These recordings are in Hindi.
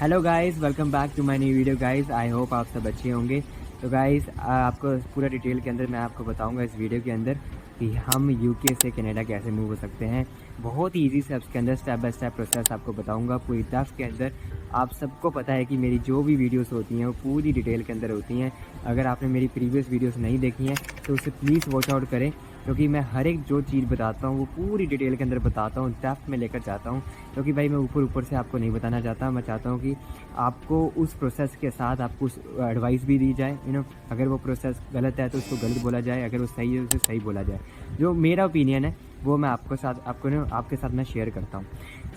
Hello guys, welcome back to my new video guys. I hope आप सब अच्छे होंगे। तो गाइस आपको पूरा डिटेल के अंदर मैं आपको बताऊंगा इस वीडियो के अंदर कि हम यूके से कनाडा कैसे मूव हो सकते हैं। बहुत ही ईजी स्टेप्स के अंदर स्टेप बाय स्टेप प्रोसेस आपको बताऊंगा पूरी डेप्थ के अंदर। आप सबको पता है कि मेरी जो भी वीडियोस होती हैं वो पूरी डिटेल के अंदर होती हैं। अगर आपने मेरी प्रीवियस वीडियोस नहीं देखी हैं तो उसे प्लीज़ वॉच आउट करें, क्योंकि मैं हर एक जो चीज़ बताता हूँ वो पूरी डिटेल के अंदर बताता हूँ, डेप्थ में लेकर जाता हूँ। क्योंकि भाई मैं ऊपर ऊपर से आपको नहीं बताना चाहता, मैं चाहता हूँ कि आपको उस प्रोसेस के साथ आपको उस एडवाइस भी दी जाए। अगर वो प्रोसेस गलत है तो उसको गलत बोला जाए, अगर वो सही है उसे सही बोला जाए। जो मेरा ओपिनियन है वो मैं आपके साथ मैं शेयर करता हूँ।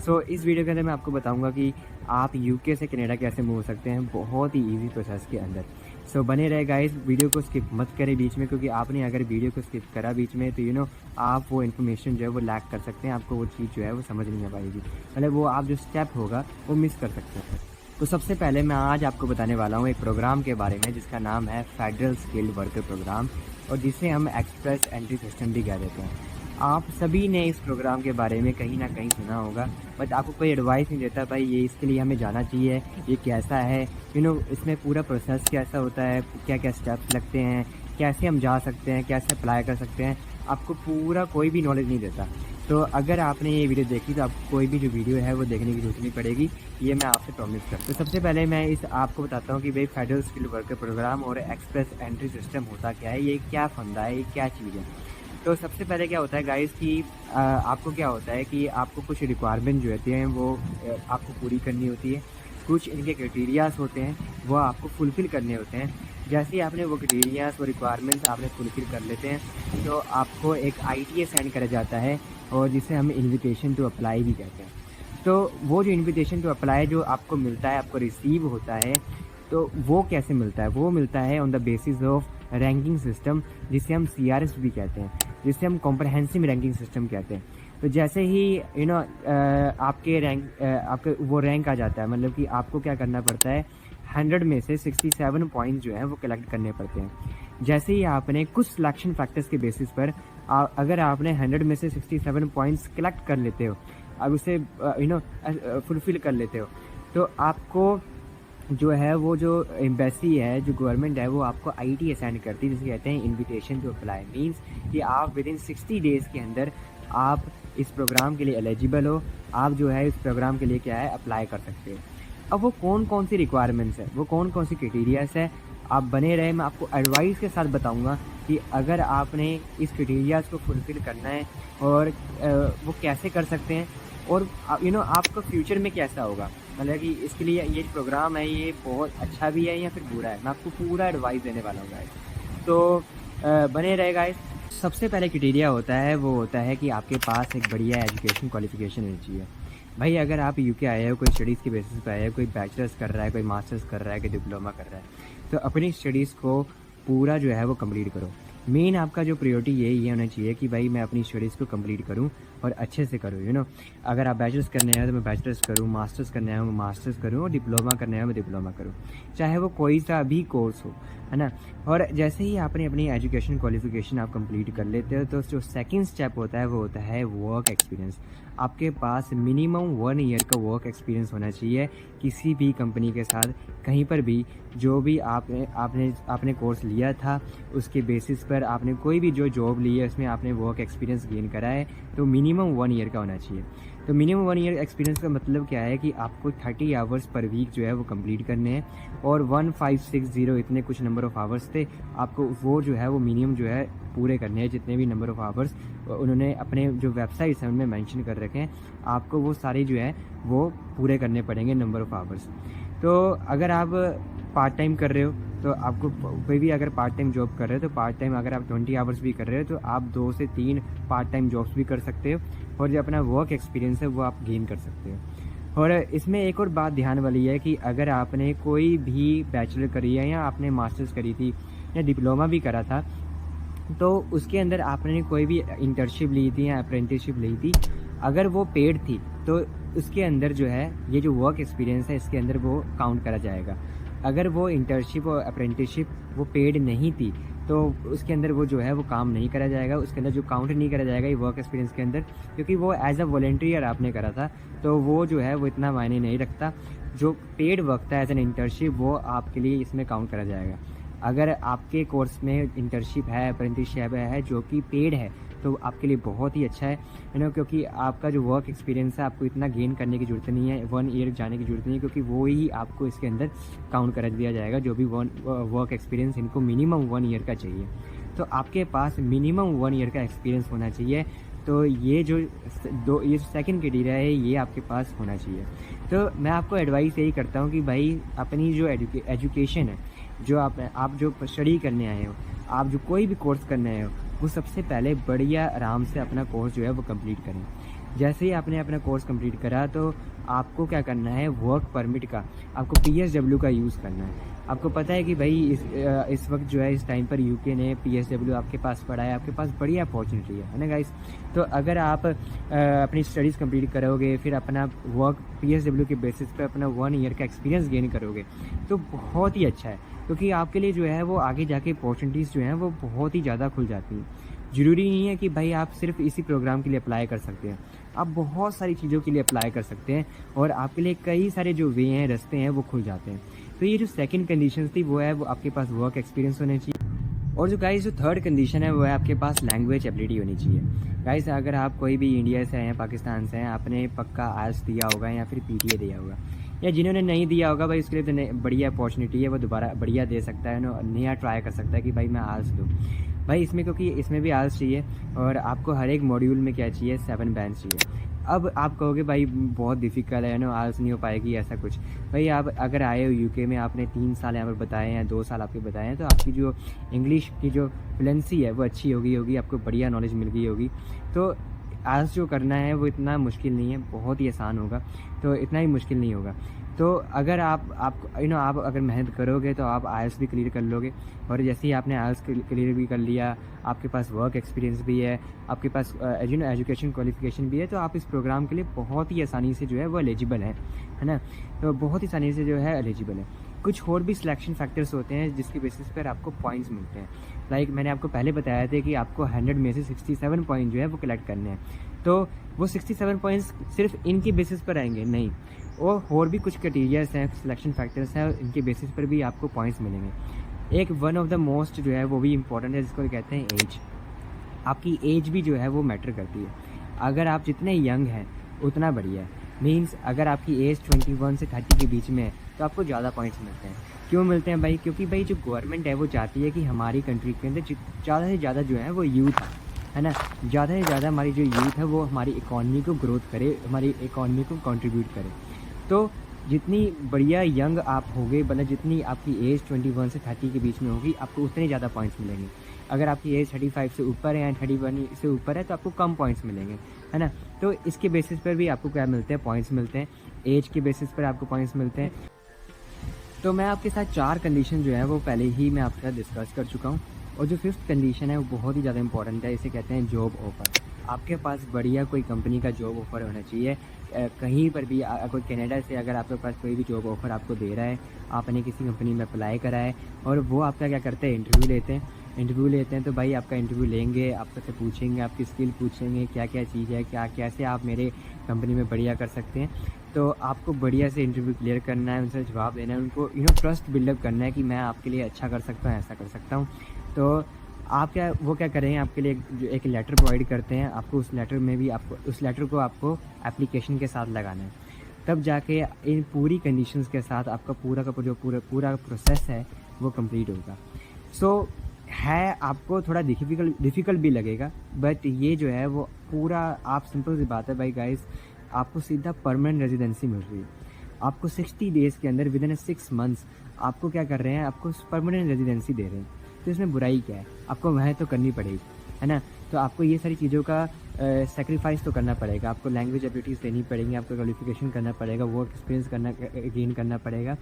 सो इस वीडियो के अंदर मैं आपको बताऊँगा कि आप यूके से कनाडा कैसे मूव हो सकते हैं बहुत ही ईजी प्रोसेस के अंदर। सो बने रहे गाइस, वीडियो को स्किप मत करें बीच में, क्योंकि आपने अगर वीडियो को स्किप करा बीच में तो आप वो इन्फॉर्मेशन जो है वो लैक कर सकते हैं। आपको वो चीज़ जो है वो समझ नहीं आ पाएगी, मतलब वो आप जो स्टेप होगा वो मिस कर सकते हैं। तो सबसे पहले मैं आज आपको बताने वाला हूँ एक प्रोग्राम के बारे में जिसका नाम है फेडरल स्किल्ड वर्कर प्रोग्राम, और जिसे हम एक्सप्रेस एंट्री सिस्टम भी कह देते हैं। आप सभी ने इस प्रोग्राम के बारे में कहीं ना कहीं सुना होगा, बट आपको कोई एडवाइस नहीं देता भाई ये इसके लिए हमें जाना चाहिए, ये कैसा है, इसमें पूरा प्रोसेस कैसा होता है, क्या क्या स्टेप्स लगते हैं, कैसे हम जा सकते हैं, कैसे अप्लाई कर सकते हैं। आपको पूरा कोई भी नॉलेज नहीं देता। तो अगर आपने ये वीडियो देखी तो आपको कोई भी जो वीडियो है वो देखने की जरूरत नहीं पड़ेगी, ये मैं आपसे प्रॉमिस करता हूँ। तो सबसे पहले मैं आपको बताता हूँ कि भाई फेडरल स्किल्ड वर्कर प्रोग्राम और एक्सप्रेस एंट्री सिस्टम होता क्या है, ये क्या फंडा है, ये क्या चीज़ है। तो सबसे पहले क्या होता है गाइस कि आपको क्या होता है कि आपको कुछ रिक्वायरमेंट जो होती हैं वो आपको पूरी करनी होती है। कुछ इनके क्राइटेरियाज होते हैं वो आपको फुलफ़िल करने होते हैं। जैसे ही आपने वो क्राइटेरियाज और रिक्वायरमेंट्स आपने फुलफ़िल कर लेते हैं तो आपको एक ITA सेंड करा जाता है, और जिसे हम इन्विटेशन टू अप्लाई भी कहते हैं। तो वो जो इन्विटेशन टू अप्लाई जो आपको मिलता है, आपको रिसीव होता है, तो वो कैसे मिलता है? वो मिलता है on the basis of ranking system, जिसे हम CRS भी कहते हैं, जिसे हम कॉम्प्रहेंसिव रैंकिंग सिस्टम कहते हैं। तो जैसे ही आपके वो रैंक आ जाता है, मतलब कि आपको क्या करना पड़ता है, 100 में से 67 पॉइंट जो हैं वो कलेक्ट करने पड़ते हैं। जैसे ही आपने कुछ सिलेक्शन फैक्टर्स के बेसिस पर अगर आपने 100 में से 67 पॉइंट्स कलेक्ट कर लेते हो, अब उसे फुलफ़िल कर लेते हो, तो आपको जो है वो जो एम्बेसी है, जो गवर्नमेंट है, वो आपको ITA सेंड करती है, जिसे कहते हैं इनविटेशन टू अप्लाई। मींस कि आप विदिन 60 डेज़ के अंदर आप इस प्रोग्राम के लिए एलिजिबल हो, आप जो है इस प्रोग्राम के लिए क्या है अप्लाई कर सकते हो। अब वो कौन कौन सी रिक्वायरमेंट्स है, वो कौन कौन सी क्राइटेरियाज है, आप बने रहे, मैं आपको एडवाइस के साथ बताऊंगा कि अगर आपने इस क्राइटेरियाज को फुलफ़िल करना है और वो कैसे कर सकते हैं, और आपका फ्यूचर में कैसा होगा। मतलब कि इसके लिए ये प्रोग्राम है ये बहुत अच्छा भी है या फिर बुरा है, मैं आपको पूरा एडवाइस देने वाला हूँ गाइस। तो बने रहे गाइस। सबसे पहले क्राइटेरिया होता है वो होता है कि आपके पास एक बढ़िया एजुकेशन क्वालिफिकेशन होनी चाहिए। भाई अगर आप यूके आए हो, कोई स्टडीज़ के बेसिस पे आए हो, कोई बैचलर्स कर रहा है, कोई मास्टर्स कर रहा है, कोई डिप्लोमा कर रहा है, तो अपनी स्टडीज़ को पूरा जो है वो कंप्लीट करो। मेन आपका जो प्रायोरिटी ये होना चाहिए कि भाई मैं अपनी स्टडीज़ को कंप्लीट करूं और अच्छे से करूं। अगर आप बैचलर्स करने आए तो मैं बैचलर्स करूं, मास्टर्स करने आए मैं मास्टर्स करूं, और डिप्लोमा करने आए मैं डिप्लोमा करूं, चाहे वो कोई सा भी कोर्स हो, है ना। और जैसे ही आपने अपनी एजुकेशन क्वालिफिकेशन आप कंप्लीट कर लेते हो तो जो सेकंड स्टेप होता है वो होता है वर्क एक्सपीरियंस। आपके पास मिनिमम 1 ईयर का वर्क एक्सपीरियंस होना चाहिए किसी भी कंपनी के साथ, कहीं पर भी जो भी आपने कोर्स लिया था उसके बेसिस पर आपने कोई भी जो जॉब ली है उसमें आपने वर्क एक्सपीरियंस गेन करा है, तो मिनिमम 1 ईयर का होना चाहिए। तो मिनिमम 1 ईयर एक्सपीरियंस का मतलब क्या है कि आपको 30 आवर्स पर वीक जो है वो कंप्लीट करने हैं, और 1560 इतने कुछ नंबर ऑफ़ आवर्स थे, आपको वो जो है वो मिनिमम जो है पूरे करने हैं। जितने भी नंबर ऑफ़ आवर्स उन्होंने अपने जो वेबसाइट्स हैं उनमें मेंशन कर रखे हैं, आपको वो सारे जो है वो पूरे करने पड़ेंगे नंबर ऑफ़ आवर्स। तो अगर आप पार्ट टाइम कर रहे हो तो आपको कोई भी अगर पार्ट टाइम जॉब कर रहे हो तो पार्ट टाइम अगर आप 20 आवर्स भी कर रहे हो तो आप 2 से 3 पार्ट टाइम जॉब्स भी कर सकते हो, और जो अपना वर्क एक्सपीरियंस है वो आप गेन कर सकते हो। और इसमें एक और बात ध्यान वाली है कि अगर आपने कोई भी बैचलर करी है या आपने मास्टर्स करी थी या डिप्लोमा भी करा था, तो उसके अंदर आपने कोई भी इंटर्नशिप ली थी या अप्रेंटिसशिप ली थी, अगर वो पेड थी तो उसके अंदर जो है ये जो वर्क एक्सपीरियंस है इसके अंदर वो काउंट करा जाएगा। अगर वो इंटर्नशिप और अप्रेंटिसशिप वो पेड नहीं थी तो उसके अंदर वो जो है वो काम नहीं करा जाएगा, उसके अंदर जो काउंट नहीं करा जाएगा ये वर्क एक्सपीरियंस के अंदर, क्योंकि वो एज अ वॉलंटियर आपने करा था, तो वो जो है वो इतना मायने नहीं रखता। जो पेड वर्क था एज एन इंटर्नशिप वो आपके लिए इसमें काउंट करा जाएगा। अगर आपके कोर्स में इंटर्नशिप है, अप्रेंटिसशिप है जो कि पेड है, तो आपके लिए बहुत ही अच्छा है क्योंकि आपका जो वर्क एक्सपीरियंस है आपको इतना गेन करने की ज़रूरत नहीं है, 1 ईयर जाने की ज़रूरत नहीं है, क्योंकि वो ही आपको इसके अंदर काउंट कर दिया जाएगा। जो भी वर्क एक्सपीरियंस इनको मिनिमम 1 ईयर का चाहिए, तो आपके पास मिनिमम 1 ईयर का एक्सपीरियंस होना चाहिए। तो ये जो ये सेकंड क्राइटेरिया है ये आपके पास होना चाहिए। तो मैं आपको एडवाइस यही करता हूँ कि भाई अपनी जो एजुकेशन है, जो आप जो स्टडी करने आए हो, आप जो कोई भी कोर्स करने आए हो, वो सबसे पहले बढ़िया आराम से अपना कोर्स जो है वो कंप्लीट करें। जैसे ही आपने अपना कोर्स कंप्लीट करा तो आपको क्या करना है, वर्क परमिट का आपको PSW का यूज़ करना है। आपको पता है कि भाई इस वक्त जो है इस टाइम पर यूके ने PSW आपके पास पड़ा है, आपके पास बड़ी अपॉर्चुनिटी है ना गाइस। तो अगर आप अपनी स्टडीज़ कंप्लीट करोगे, फिर अपना वर्क PSW के बेसिस पे अपना 1 ईयर का एक्सपीरियंस गेन करोगे तो बहुत ही अच्छा है, क्योंकि आपके लिए जो है वो आगे जाके अपॉर्चुनिटीज़ जो हैं वो बहुत ही ज़्यादा खुल जाती हैं। ज़रूरी नहीं है कि भाई आप सिर्फ इसी प्रोग्राम के लिए अप्लाई कर सकते हैं, आप बहुत सारी चीज़ों के लिए अप्लाई कर सकते हैं और आपके लिए कई सारे जो वे हैं, रास्ते हैं वो खुल जाते हैं। तो ये जो सेकंड कंडीशन थी वो है वो आपके पास वर्क एक्सपीरियंस होना चाहिए। और जो गाइस जो थर्ड कंडीशन है वो है आपके पास लैंग्वेज एबिलिटी होनी चाहिए। गाइस अगर आप कोई भी इंडिया से हैं, पाकिस्तान से हैं, आपने पक्का IELTS दिया होगा या फिर PTA दिया होगा, या जिन्होंने नहीं दिया होगा भाई उसके लिए तो बढ़िया अपॉर्चुनिटी है, वो दोबारा बढ़िया दे सकता है, नया ट्राई कर सकता है कि भाई मैं IELTS दूँ भाई इसमें, क्योंकि इसमें भी IELTS चाहिए और आपको हर एक मॉड्यूल में क्या चाहिए, 7 बैंड्स चाहिए। अब आप कहोगे भाई बहुत डिफ़िकल्ट है IELTS नहीं हो पाएगी ऐसा कुछ। भाई आप अगर आए हो यूके में, आपने 3 साल यहाँ पर बताए हैं, 2 साल आपके बताए हैं, तो आपकी जो इंग्लिश की जो फ्लुएंसी है वो अच्छी हो गई होगी, आपको बढ़िया नॉलेज मिल गई होगी। तो IELTS जो करना है वो इतना मुश्किल नहीं है, बहुत ही आसान होगा, तो इतना ही मुश्किल नहीं होगा। तो अगर आप अगर मेहनत करोगे तो आप IELTS भी क्लियर कर लोगे, और जैसे ही आपने IELTS क्लियर भी कर लिया, आपके पास वर्क एक्सपीरियंस भी है, आपके पास एजुकेशन क्वालिफिकेशन भी है, तो आप इस प्रोग्राम के लिए बहुत ही आसानी से जो है वो एलिजिबल है ना। तो बहुत ही आसानी से जो है एलिजिबल है। कुछ और भी सिलेक्शन फैक्टर्स होते हैं जिसके बेसिस पर आपको पॉइंट्स मिलते हैं। लाइक मैंने आपको पहले बताया था कि आपको 100 में से 67 पॉइंट जो है वो कलेक्ट करने हैं, तो वो 67 पॉइंट्स सिर्फ इनके बेसिस पर आएंगे नहीं, और भी कुछ क्राइटेरियाज हैं, सिलेक्शन फैक्टर्स हैं, इनके बेसिस पर भी आपको पॉइंट्स मिलेंगे। एक वन ऑफ द मोस्ट जो है वो भी इम्पोर्टेंट है, जिसको कहते हैं एज। आपकी एज भी जो है वो मैटर करती है। अगर आप जितने यंग हैं उतना बढ़िया है। मींस अगर आपकी एज 21 से 30 के बीच में है तो आपको ज़्यादा पॉइंट्स मिलते हैं। क्यों मिलते हैं भाई? क्योंकि भाई जो गवर्नमेंट है वो चाहती है कि हमारी कंट्री के अंदर ज़्यादा से ज़्यादा जो है वो यूथ है ना, ज़्यादा से ज़्यादा हमारी जो यूथ है वो हमारी इकॉनमी को ग्रोथ करे, हमारी इकॉनमी को कंट्रीब्यूट करे। तो जितनी बढ़िया यंग आप होगे, मतलब जितनी आपकी एज 21 से 30 के बीच में होगी, आपको उतने ज़्यादा पॉइंट्स मिलेंगे। अगर आपकी एज 35 से ऊपर है या 31 से ऊपर है तो आपको कम पॉइंट्स मिलेंगे, है ना। तो इसके बेसिस पर भी आपको क्या मिलते हैं? पॉइंट्स मिलते हैं। एज के बेसिस पर आपको पॉइंट्स मिलते हैं। तो मैं आपके साथ 4 कंडीशन जो है वो पहले ही मैं आपके साथ डिस्कस कर चुका हूँ, और जो 5th कंडीशन है वो बहुत ही ज़्यादा इंपॉर्टेंट है। इसे कहते हैं जॉब ऑफ़र। आपके पास बढ़िया कोई कंपनी का जॉब ऑफ़र होना चाहिए। कहीं पर भी कोई कनाडा से अगर आपके पास कोई भी जॉब ऑफ़र आपको दे रहा है, आपने किसी कंपनी में अप्लाई करा है और वो आपका क्या करते हैं, इंटरव्यू लेते हैं। तो भाई आपका इंटरव्यू लेंगे, आपसे पूछेंगे, आपकी स्किल पूछेंगे, क्या क्या चीज़ है, क्या कैसे आप मेरे कंपनी में बढ़िया कर सकते हैं। तो आपको बढ़िया से इंटरव्यू क्लियर करना है, उनसे जवाब देना है, उनको ट्रस्ट बिल्डअप करना है कि मैं आपके लिए अच्छा कर सकता हूँ, ऐसा कर सकता हूँ। तो आप वो क्या करेंगे, आपके लिए जो एक लेटर प्रोवाइड करते हैं, आपको उस लेटर को आपको एप्लीकेशन के साथ लगाना है। तब जाके इन पूरी कंडीशंस के साथ आपका पूरा प्रोसेस है वो कंप्लीट होगा। सो है आपको थोड़ा डिफ़िकल्ट भी लगेगा, बट ये जो है वो पूरा, आप सिंपल सी बात है भाई गाइस, आपको सीधा परमानेंट रेजिडेंसी मिल रही है। आपको 60 डेज़ के अंदर, विदिन 6 मंथ्स आपको क्या कर रहे हैं, आपको परमानेंट रेजिडेंसी दे रहे हैं। तो इसमें बुराई क्या है? आपको मेहनत तो करनी पड़ेगी, है ना। तो आपको ये सारी चीज़ों का सैक्रिफाइस तो करना पड़ेगा, आपको लैंग्वेज एबिलिटीज़ देनी पड़ेंगी, आपको क्वालिफिकेशन करना पड़ेगा, वर्क एक्सपीरियंस गेन करना पड़ेगा,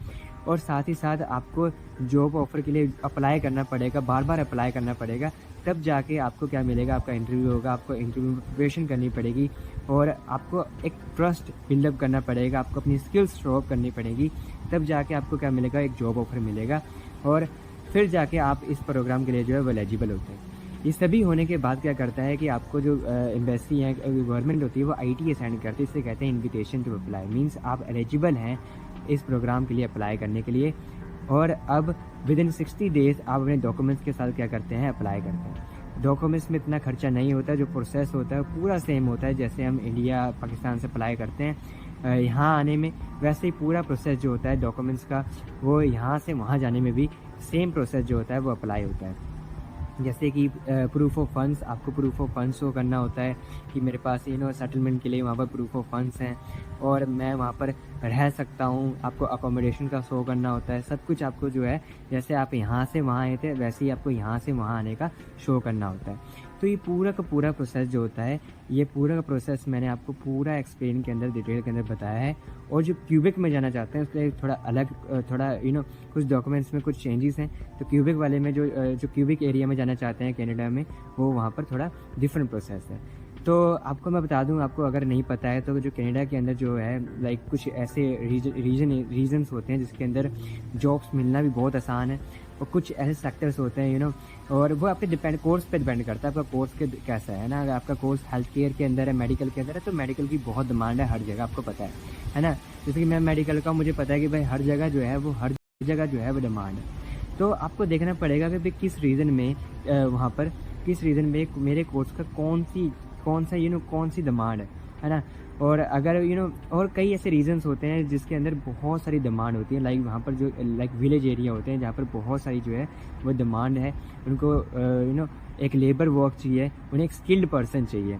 और साथ ही साथ आपको जॉब ऑफ़र के लिए अप्लाई करना पड़ेगा, बार-बार अप्लाई करना पड़ेगा। तब जाके आपको क्या मिलेगा, आपका इंटरव्यू होगा, आपको इंटरव्यू में प्रिपरेशन करनी पड़ेगी और आपको एक ट्रस्ट बिल्डअप करना पड़ेगा, आपको अपनी स्किल्स शो अप करनी पड़ेगी, तब जाके आपको क्या मिलेगा, एक जॉब ऑफ़र मिलेगा और फिर जाके आप इस प्रोग्राम के लिए जो है वो एलिजिबल होते हैं। ये सभी होने के बाद क्या करता है कि आपको जो एम्बेसी है, गवर्नमेंट होती है, वो आईटी असाइन करती है, इसे कहते हैं इनविटेशन टू अप्लाई। मींस आप एलिजिबल हैं इस प्रोग्राम के लिए अप्लाई करने के लिए, और अब विदिन 60 डेज़ आप अपने डॉक्यूमेंट्स के साथ क्या करते हैं, अप्लाई करते हैं। डॉक्यूमेंट्स में इतना खर्चा नहीं होता, जो प्रोसेस होता है पूरा सेम होता है, जैसे हम इंडिया पाकिस्तान से अप्लाई करते हैं यहाँ आने में, वैसे ही पूरा प्रोसेस जो होता है डॉक्यूमेंट्स का, वो यहाँ से वहाँ जाने में भी सेम प्रोसेस जो होता है वो अप्लाई होता है। जैसे कि प्रूफ ऑफ फंड्स, आपको प्रूफ ऑफ फंड्स शो करना होता है कि मेरे पास सेटलमेंट के लिए वहाँ पर प्रूफ ऑफ फंड्स हैं और मैं वहाँ पर रह सकता हूँ, आपको अकोमोडेशन का शो करना होता है। सब कुछ आपको जो है, जैसे आप यहाँ से वहाँ आए थे वैसे ही आपको यहाँ से वहाँ आने का शो करना होता है। तो ये पूरा का पूरा प्रोसेस जो होता है, ये पूरा का प्रोसेस मैंने आपको पूरा एक्सप्लेन के अंदर, डिटेल के अंदर बताया है। और जो क्यूबिक में जाना चाहते हैं उसके लिए थोड़ा अलग, थोड़ा कुछ डॉक्यूमेंट्स में कुछ चेंजेस हैं। तो क्यूबिक वाले में जो क्यूबिक एरिया में जाना चाहते हैं कनाडा में, वो वहाँ पर थोड़ा डिफरेंट प्रोसेस है। तो आपको मैं बता दूं, आपको अगर नहीं पता है तो जो कनाडा के अंदर जो है लाइक कुछ ऐसे रीजन्स होते हैं जिसके अंदर जॉब्स मिलना भी बहुत आसान है, और कुछ ऐसे सेक्टर्स होते हैं और वो आपके कोर्स पे डिपेंड करता है, आपका कोर्स के कैसा है ना। अगर आपका कोर्स हेल्थ केयर के अंदर है, मेडिकल के अंदर है, तो मेडिकल की बहुत डिमांड है हर जगह, आपको पता है ना। जैसे कि मैं मेडिकल का, मुझे पता है कि भाई हर जगह जो है वो डिमांड है। तो आपको देखना पड़ेगा कि भाई किस रीज़न में वहाँ पर किस रीज़न में मेरे कोर्स का कौन सी डिमांड है ना। और अगर और कई ऐसे रीजंस होते हैं जिसके अंदर बहुत सारी डिमांड होती है, लाइक वहाँ पर जो लाइक विलेज एरिया होते हैं जहाँ पर बहुत सारी जो है वो डिमांड है, उनको एक लेबर वर्क चाहिए, उन्हें एक स्किल्ड पर्सन चाहिए।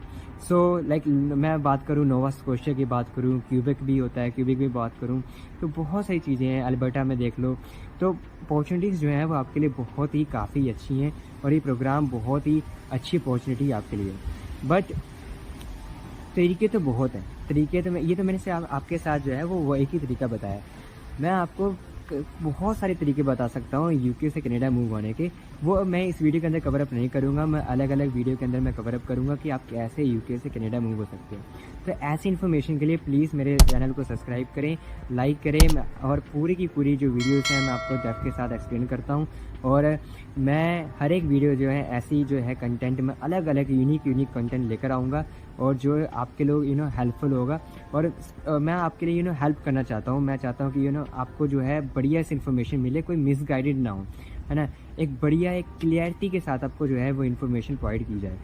सो लाइक मैं बात करूँ नोवा स्कोशिया की बात करूँ, क्यूबेक भी होता है, क्यूबेक भी बात करूँ, तो बहुत सारी चीज़ें हैं। अल्बर्टा में देख लो, तो अपॉर्चुनिटीज़ जो हैं वो आपके लिए बहुत ही काफ़ी अच्छी हैं, और ये प्रोग्राम बहुत ही अच्छी अपॉर्चुनिटी है आपके लिए। बट तरीके तो बहुत हैं, तरीके तो मैंने से आपके साथ जो है वो एक ही तरीका बताया। मैं आपको बहुत सारे तरीके बता सकता हूँ यूके से कनाडा मूव होने के, वो मैं इस वीडियो के अंदर कवर अप नहीं करूँगा। मैं अलग अलग वीडियो के अंदर मैं कवर अप करूँगा कि आप कैसे यूके से कनाडा मूव हो सकते हो। तो ऐसी इन्फॉर्मेशन के लिए प्लीज़ मेरे चैनल को सब्सक्राइब करें, लाइक करें, और पूरी की पूरी जो वीडियोज़ हैं मैं आपको डेप्थ के साथ एक्सप्लेन करता हूँ। और मैं हर एक वीडियो जो है ऐसी जो है कंटेंट में अलग अलग यूनिक कंटेंट लेकर आऊँगा, और जो आपके लोग हेल्पफुल होगा। और मैं आपके लिए हेल्प करना चाहता हूँ। मैं चाहता हूँ कि आपको जो है बढ़िया से इन्फॉर्मेशन मिले, कोई मिसगाइडेड ना हो, है ना। एक बढ़िया एक क्लियरिटी के साथ आपको जो है वो इन्फॉर्मेशन प्रोवाइड की जाए।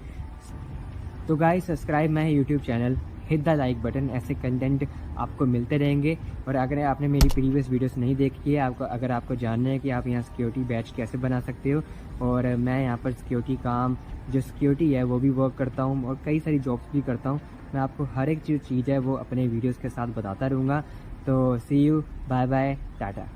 तो guys, subscribe my YouTube channel, hit the like button, ऐसे कंटेंट आपको मिलते रहेंगे। और अगर आपने मेरी प्रीवियस वीडियोस नहीं देखी है, अगर आपको जानना है कि आप यहाँ सिक्योरिटी बैच कैसे बना सकते हो, और मैं यहाँ पर सिक्योरिटी है वो भी वर्क करता हूँ, और कई सारी जॉब्स भी करता हूँ। मैं आपको हर एक जो चीज़ है वो अपने वीडियोज़ के साथ बताता रहूँगा। तो सी यू, बाय बाय, टाटा।